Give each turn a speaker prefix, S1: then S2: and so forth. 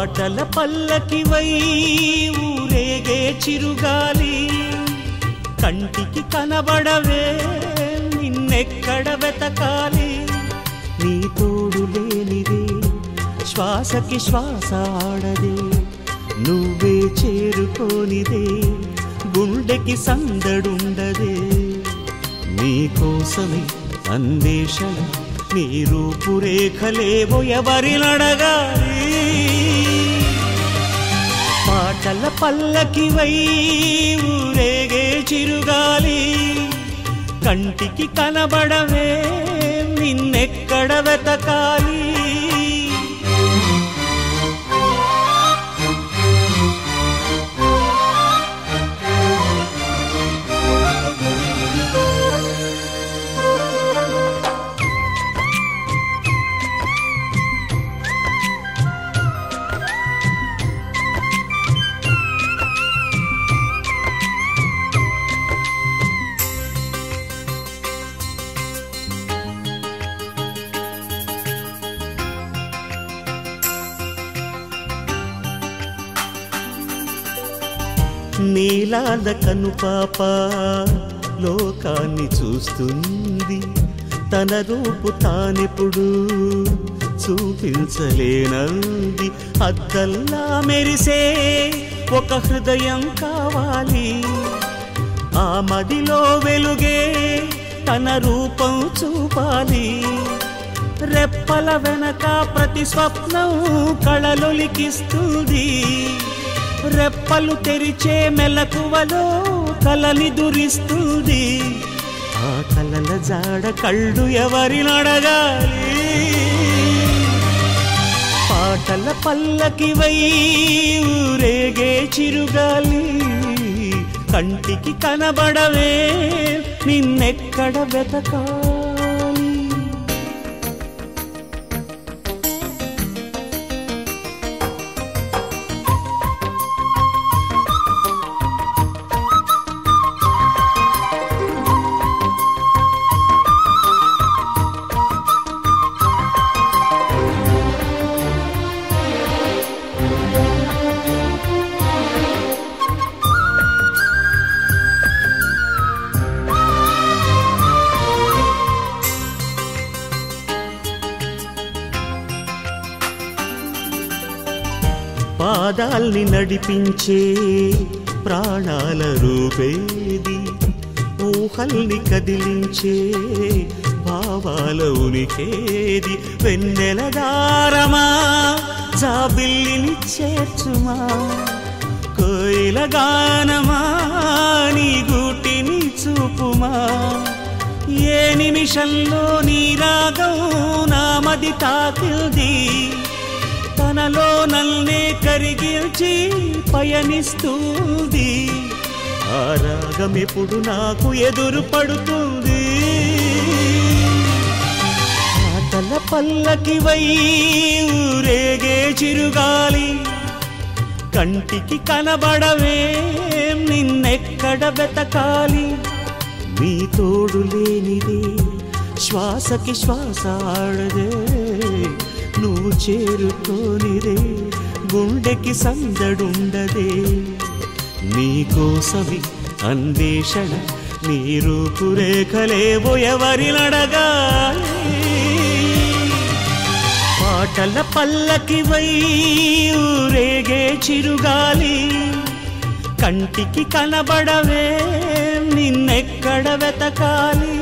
S1: పాటల పల్లకివై ఊరేగే చిరుగాలి కంటికి కనబడవే నిన్నెక్కడ వెతకాలి నీ తోడు లేనిదే శ్వాసకి శ్వాస ఆడదే నువ్వే చేరుకోనిదే గుండెకి సందడుండదే నీకోసమే అన్వేషణ నీ రూపురేఖలేవో ఎవరినడగాలి పాటల పల్లకివై ఊరేగే చిరుగాలి కంటికి కనబడవే నిన్నెక్కడ వెతకాలి నీలాల కనుపాప లోకాన్ని చూస్తుంది తన రూపు తానెప్పుడు చూపించలేనంది అద్దల్లా మెరిసే ఒక హృదయం కావాలి ఆ మదిలో వెలుగే తన రూపం చూపాలి రెప్పల వెనక ప్రతి స్వప్నం కళలొలికిస్తుంది రెప్పలు తెరిచే మెలకువలో కలని దురిస్తుంది ఆ కలల జాడ కళ్ళు ఎవరినడగాలి పాటల పల్లకివై ఊరేగే చిరుగాలి కంటికి కనబడవే నిన్నెక్కడ వెతకాలి పాదాల్ని నడిపించే ప్రాణాల రూపేది ఊహల్ని కదిలించే భావాల ఉనికేది వెన్నెల దారమా జాబిల్లిని చేర్చుమా కోయిల గానమా నీ గూటిని చూపుమా ఏ నిమిషంలో నీ రాగం నామది తాకింది తనలో నన్నే కరిగిల్చి పయనిస్తుంది ఆ రాగం ఎప్పుడు నాకు ఎదురు పడుతుంది పాటల పల్లకివై ఊరేగే చిరుగాలి కంటికి కనబడవే నిన్నెక్కడ వెతకాలి నీ తోడు లేనిదే శ్వాసకి శ్వాస ఆడదే నువ్వు చేరుకోనిదే గుండెకి సందడుండదే నీకోసమే అన్వేషణ నీ రూపురేఖలేవో ఎవరినడగాలి పాటల పల్లకివై ఊరేగే చిరుగాలి కంటికి కనబడవే నిన్నెక్కడ వెతకాలి